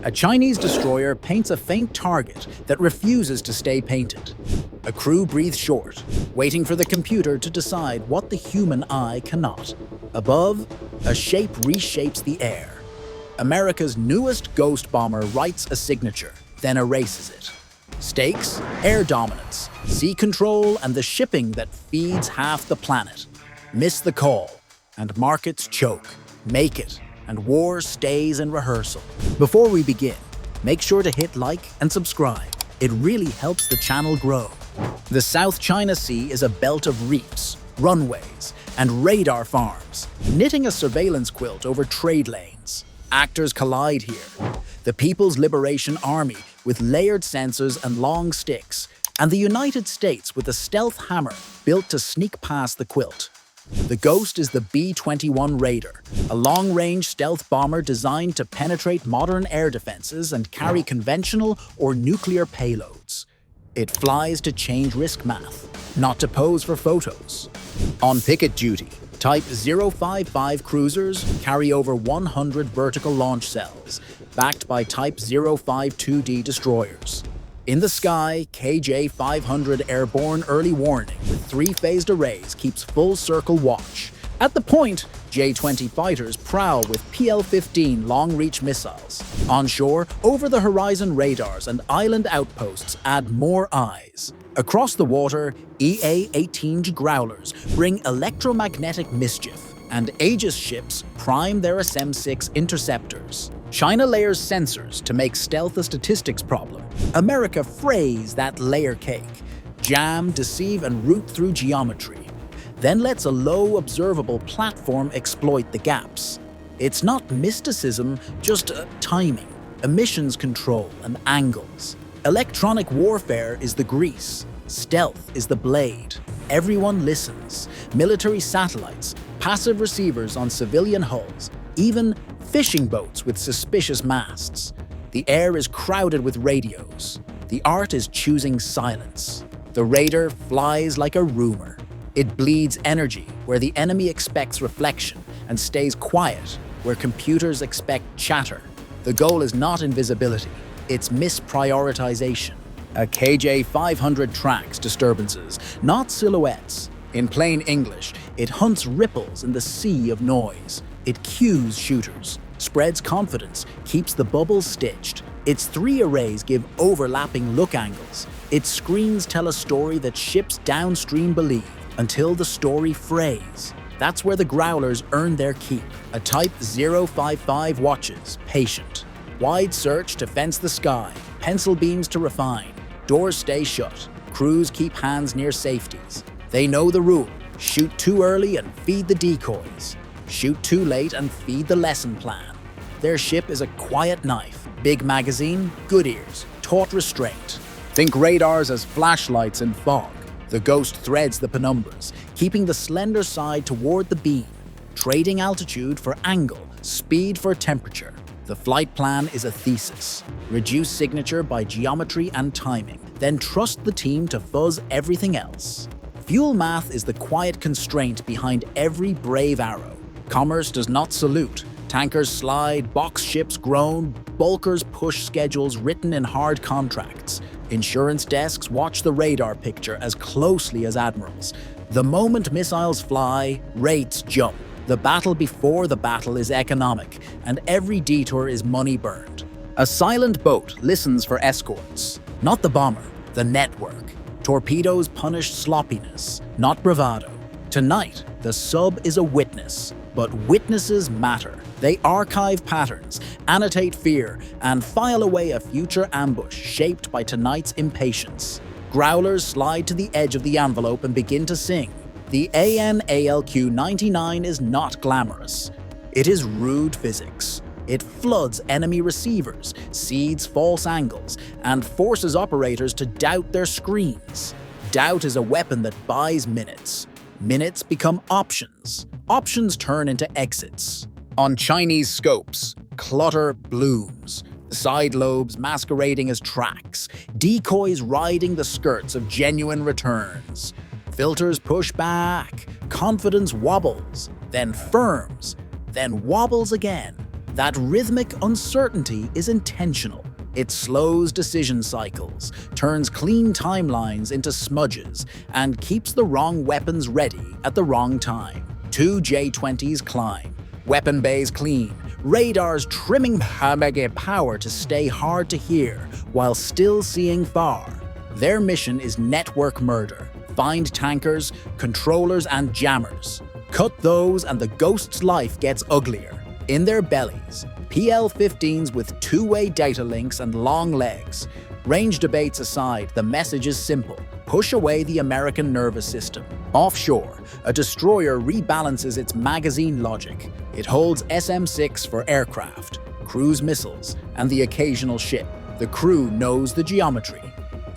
A Chinese destroyer paints a faint target that refuses to stay painted. A crew breathes short, waiting for the computer to decide what the human eye cannot. Above, a shape reshapes the air. America's newest ghost bomber writes a signature, then erases it. Stakes, air dominance, sea control, and the shipping that feeds half the planet. Miss the call, and markets choke. Make it, and war stays in rehearsal. Before we begin, make sure to hit like and subscribe. It really helps the channel grow. The South China Sea is a belt of reefs, runways, and radar farms, knitting a surveillance quilt over trade lanes. Actors collide here. The People's Liberation Army with layered sensors and long sticks, and the United States with a stealth hammer built to sneak past the quilt. The Ghost is the B-21 Raider, a long-range stealth bomber designed to penetrate modern air defenses and carry conventional or nuclear payloads. It flies to change risk math, not to pose for photos. On picket duty, Type 055 cruisers carry over 100 vertical launch cells, backed by Type 052D destroyers. In the sky, KJ-500 Airborne Early Warning with 3 phased arrays keeps full circle watch. At the point, J-20 fighters prowl with PL-15 long-reach missiles. Onshore, over-the-horizon radars and island outposts add more eyes. Across the water, EA-18G Growlers bring electromagnetic mischief, and Aegis ships prime their SM-6 interceptors. China layers sensors to make stealth a statistics problem. America frays that layer cake, jam, deceive, and root through geometry. Then lets a low observable platform exploit the gaps. It's not mysticism, just timing, emissions control, and angles. Electronic warfare is the grease. Stealth is the blade. Everyone listens. Military satellites, passive receivers on civilian hulls, even fishing boats with suspicious masts. The air is crowded with radios. The art is choosing silence. The Raider flies like a rumor. It bleeds energy where the enemy expects reflection and stays quiet where computers expect chatter. The goal is not invisibility, it's misprioritization. A KJ-500 tracks disturbances, not silhouettes. In plain English, it hunts ripples in the sea of noise. It cues shooters, spreads confidence, keeps the bubbles stitched. Its 3 arrays give overlapping look angles. Its screens tell a story that ships downstream believe, until the story frays. That's where the Growlers earn their keep. A Type 055 watches, patient. Wide search to fence the sky, pencil beams to refine. Doors stay shut, crews keep hands near safeties. They know the rule, shoot too early and feed the decoys. Shoot too late and feed the lesson plan. Their ship is a quiet knife, big magazine, good ears, taut restraint. Think radars as flashlights in fog. The Ghost threads the penumbras, keeping the slender side toward the beam, trading altitude for angle, speed for temperature. The flight plan is a thesis. Reduce signature by geometry and timing, then trust the team to fuzz everything else. Fuel math is the quiet constraint behind every brave arrow. Commerce does not salute. Tankers slide, box ships groan, bulkers push schedules written in hard contracts. Insurance desks watch the radar picture as closely as admirals. The moment missiles fly, rates jump. The battle before the battle is economic, and every detour is money burned. A silent boat listens for escorts. Not the bomber, the network. Torpedoes punish sloppiness, not bravado. Tonight, the sub is a witness, but witnesses matter. They archive patterns, annotate fear, and file away a future ambush shaped by tonight's impatience. Growlers slide to the edge of the envelope and begin to sing. The AN/ALQ-99 is not glamorous. It is rude physics. It floods enemy receivers, seeds false angles, and forces operators to doubt their screens. Doubt is a weapon that buys minutes. Minutes become options. Options turn into exits. On Chinese scopes, clutter blooms. Side lobes masquerading as tracks. Decoys riding the skirts of genuine returns. Filters push back. Confidence wobbles, then firms, then wobbles again. That rhythmic uncertainty is intentional. It slows decision cycles, turns clean timelines into smudges, and keeps the wrong weapons ready at the wrong time. 2 J-20s climb, weapon bays clean, radars trimming power to stay hard to hear while still seeing far. Their mission is network murder. Find tankers, controllers, and jammers. Cut those and the Ghost's life gets uglier. In their bellies, PL-15s with two-way data links and long legs. Range debates aside, the message is simple. Push away the American nervous system. Offshore, a destroyer rebalances its magazine logic. It holds SM-6 for aircraft, cruise missiles, and the occasional ship. The crew knows the geometry.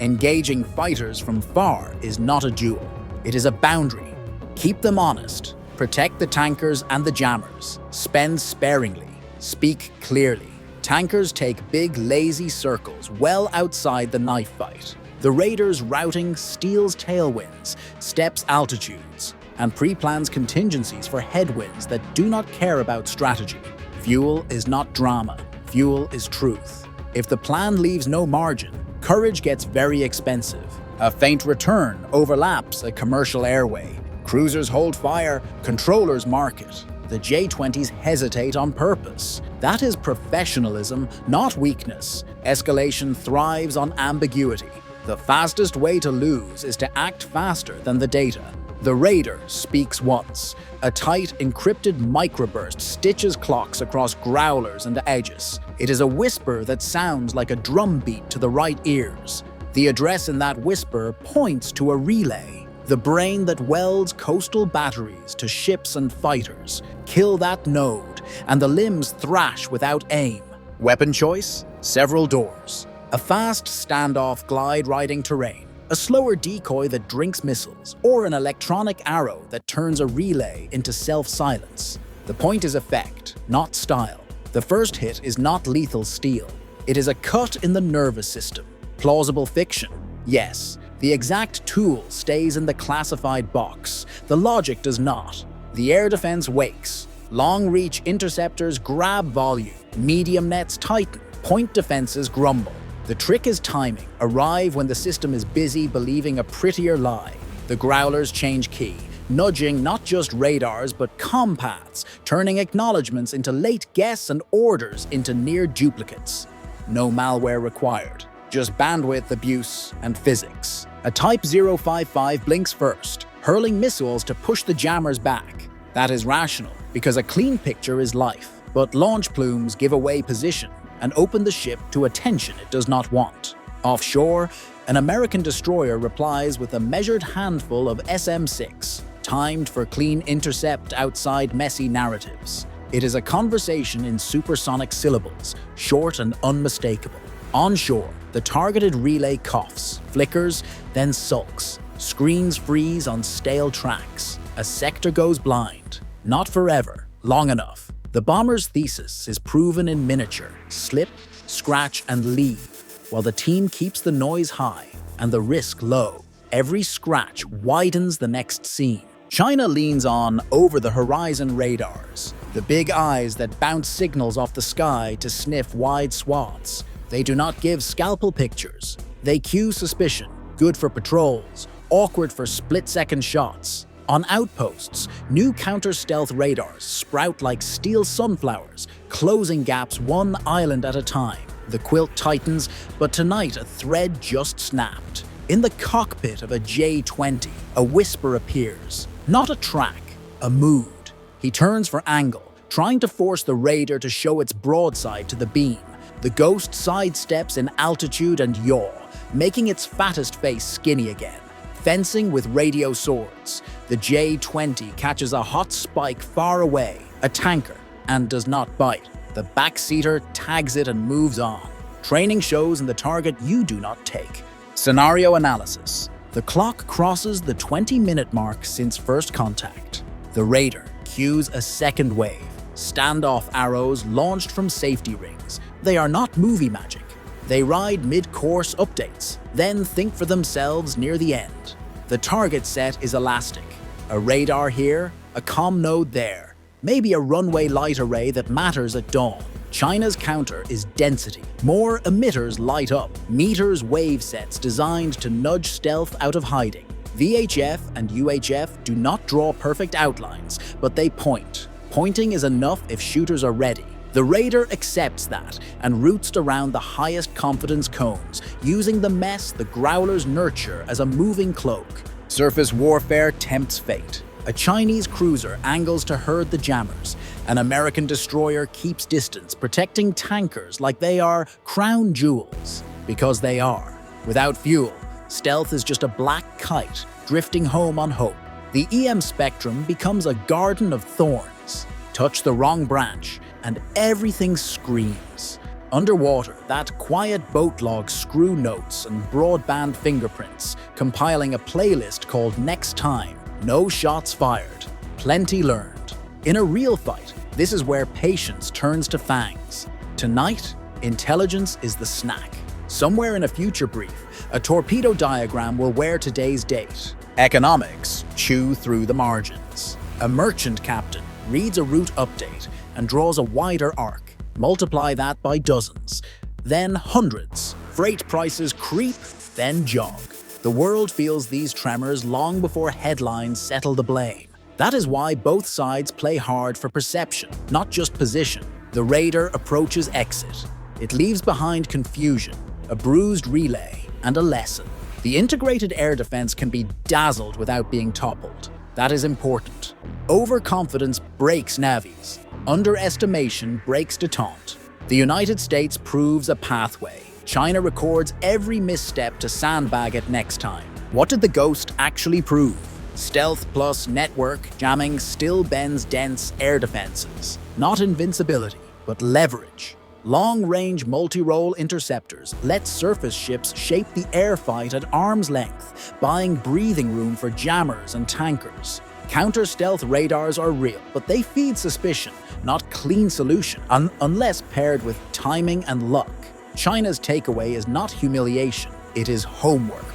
Engaging fighters from far is not a duel. It is a boundary. Keep them honest. Protect the tankers and the jammers. Spend sparingly. Speak clearly. Tankers take big, lazy circles well outside the knife fight. The raiders routing steals tailwinds, steps altitudes, and pre-plans contingencies for headwinds that do not care about strategy. Fuel is not drama. Fuel is truth. If the plan leaves no margin, courage gets very expensive. A faint return overlaps a commercial airway. Cruisers hold fire, controllers mark it. The J-20s hesitate on purpose. That is professionalism, not weakness. Escalation thrives on ambiguity. The fastest way to lose is to act faster than the data. The Raider speaks once. A tight, encrypted microburst stitches clocks across growlers and edges. It is a whisper that sounds like a drum beat to the right ears. The address in that whisper points to a relay. The brain that welds coastal batteries to ships and fighters. Kill that node, and the limbs thrash without aim. Weapon choice? Several doors. A fast standoff glide-riding terrain. A slower decoy that drinks missiles, or an electronic arrow that turns a relay into self-silence. The point is effect, not style. The first hit is not lethal steel. It is a cut in the nervous system. Plausible fiction? Yes. The exact tool stays in the classified box. The logic does not. The air defense wakes. Long-reach interceptors grab volume. Medium nets tighten. Point defenses grumble. The trick is timing. Arrive when the system is busy believing a prettier lie. The growlers change key, nudging not just radars but comm paths, turning acknowledgements into late guess and orders into near duplicates. No malware required. Just bandwidth abuse and physics. A Type 055 blinks first, hurling missiles to push the jammers back. That is rational, because a clean picture is life. But launch plumes give away position and open the ship to attention it does not want. Offshore, an American destroyer replies with a measured handful of SM-6, timed for clean intercept outside messy narratives. It is a conversation in supersonic syllables, short and unmistakable. Onshore, the targeted relay coughs, flickers, then sulks. Screens freeze on stale tracks. A sector goes blind. Not forever, long enough. The bomber's thesis is proven in miniature. Slip, scratch, and leave, while the team keeps the noise high and the risk low. Every scratch widens the next scene. China leans on over-the-horizon radars, the big eyes that bounce signals off the sky to sniff wide swaths. They do not give scalpel pictures. They cue suspicion, good for patrols, awkward for split-second shots. On outposts, new counter-stealth radars sprout like steel sunflowers, closing gaps one island at a time. The quilt tightens, but tonight a thread just snapped. In the cockpit of a J-20, a whisper appears. Not a track, a mood. He turns for angle, trying to force the Raider to show its broadside to the beam. The Ghost sidesteps in altitude and yaw, making its fattest face skinny again. Fencing with radio swords, the J-20 catches a hot spike far away, a tanker, and does not bite. The backseater tags it and moves on. Training shows in the target you do not take. Scenario analysis. The clock crosses the 20-minute mark since first contact. The Raider cues a second wave. Standoff arrows launched from safety rings. They are not movie magic. They ride mid-course updates, then think for themselves near the end. The target set is elastic. A radar here, a comm node there. Maybe a runway light array that matters at dawn. China's counter is density. More emitters light up, meters wave sets designed to nudge stealth out of hiding. VHF and UHF do not draw perfect outlines, but they point. Pointing is enough if shooters are ready. The Raider accepts that and routes around the highest confidence cones, using the mess the Growlers nurture as a moving cloak. Surface warfare tempts fate. A Chinese cruiser angles to herd the jammers. An American destroyer keeps distance, protecting tankers like they are crown jewels. Because they are. Without fuel, stealth is just a black kite drifting home on hope. The EM spectrum becomes a garden of thorns. Touch the wrong branch, and everything screams. Underwater, that quiet boat log screw notes and broadband fingerprints, compiling a playlist called Next Time. No shots fired, plenty learned. In a real fight, this is where patience turns to fangs. Tonight, intelligence is the snack. Somewhere in a future brief, a torpedo diagram will wear today's date. Economics chew through the margins. A merchant captain reads a route update and draws a wider arc. Multiply that by dozens, then hundreds. Freight prices creep, then jog. The world feels these tremors long before headlines settle the blame. That is why both sides play hard for perception, not just position. The Raider approaches exit. It leaves behind confusion, a bruised relay, and a lesson. The integrated air defense can be dazzled without being toppled. That is important. Overconfidence breaks navies. Underestimation breaks détente. The United States proves a pathway. China records every misstep to sandbag it next time. What did the Ghost actually prove? Stealth plus network jamming still bends dense air defenses. Not invincibility, but leverage. Long-range multi-role interceptors let surface ships shape the air fight at arm's length, buying breathing room for jammers and tankers. Counter-stealth radars are real, but they feed suspicion, not clean solution, unless paired with timing and luck. China's takeaway is not humiliation, it is homework.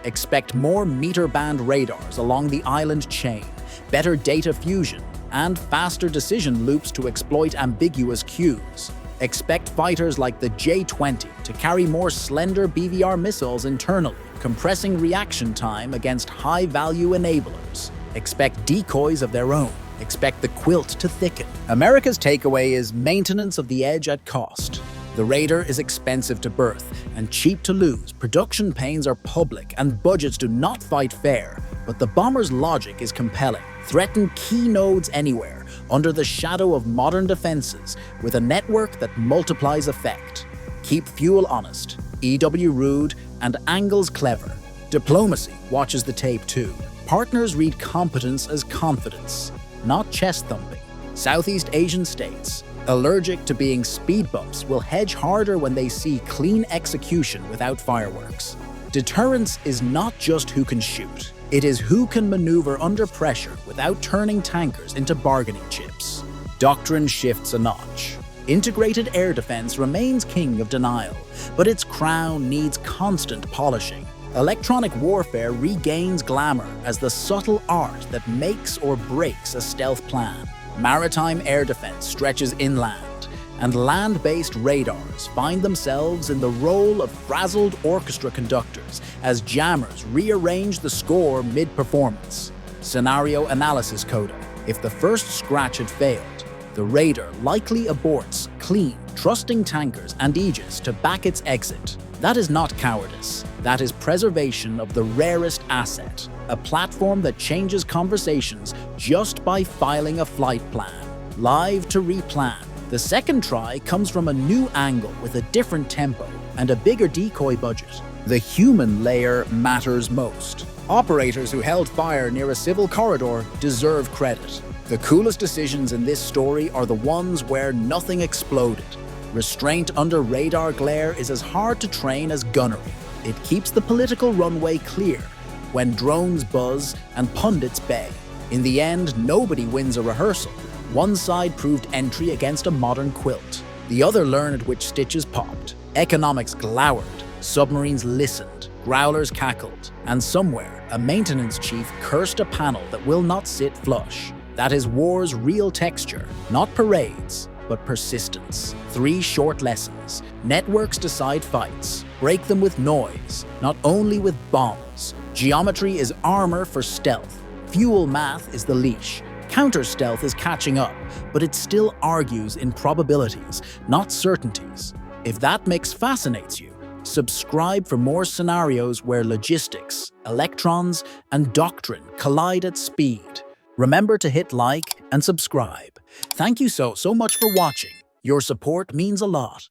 Expect more meter-band radars along the island chain, better data fusion, and faster decision loops to exploit ambiguous cues. Expect fighters like the J-20 to carry more slender BVR missiles internally, compressing reaction time against high-value enablers. Expect decoys of their own. Expect the quilt to thicken. America's takeaway is maintenance of the edge at cost. The Raider is expensive to birth and cheap to lose. Production pains are public and budgets do not fight fair. But the bomber's logic is compelling. Threaten key nodes anywhere, under the shadow of modern defenses, with a network that multiplies effect. Keep fuel honest, EW rude, and angles clever. Diplomacy watches the tape too. Partners read competence as confidence, not chest thumping. Southeast Asian states, allergic to being speed bumps, will hedge harder when they see clean execution without fireworks. Deterrence is not just who can shoot. It is who can maneuver under pressure without turning tankers into bargaining chips. Doctrine shifts a notch. Integrated air defense remains king of denial, but its crown needs constant polishing. Electronic warfare regains glamour as the subtle art that makes or breaks a stealth plan. Maritime air defense stretches inland, and land-based radars find themselves in the role of frazzled orchestra conductors as jammers rearrange the score mid-performance. Scenario analysis coda. If the first scratch had failed, the Raider likely aborts clean, trusting tankers and Aegis to back its exit. That is not cowardice. That is preservation of the rarest asset, a platform that changes conversations just by filing a flight plan. Live to replan. The second try comes from a new angle with a different tempo and a bigger decoy budget. The human layer matters most. Operators who held fire near a civil corridor deserve credit. The coolest decisions in this story are the ones where nothing exploded. Restraint under radar glare is as hard to train as gunnery. It keeps the political runway clear when drones buzz and pundits bay. In the end, nobody wins a rehearsal. One side proved entry against a modern quilt. The other learned which stitches popped. Economics glowered. Submarines listened. Growlers cackled. And somewhere, a maintenance chief cursed a panel that will not sit flush. That is war's real texture, not parades, but persistence. 3 short lessons. Networks decide fights. Break them with noise, not only with bombs. Geometry is armor for stealth. Fuel math is the leash. Counter-stealth is catching up, but it still argues in probabilities, not certainties. If that mix fascinates you, subscribe for more scenarios where logistics, electrons, and doctrine collide at speed. Remember to hit like and subscribe. Thank you so much for watching. Your support means a lot.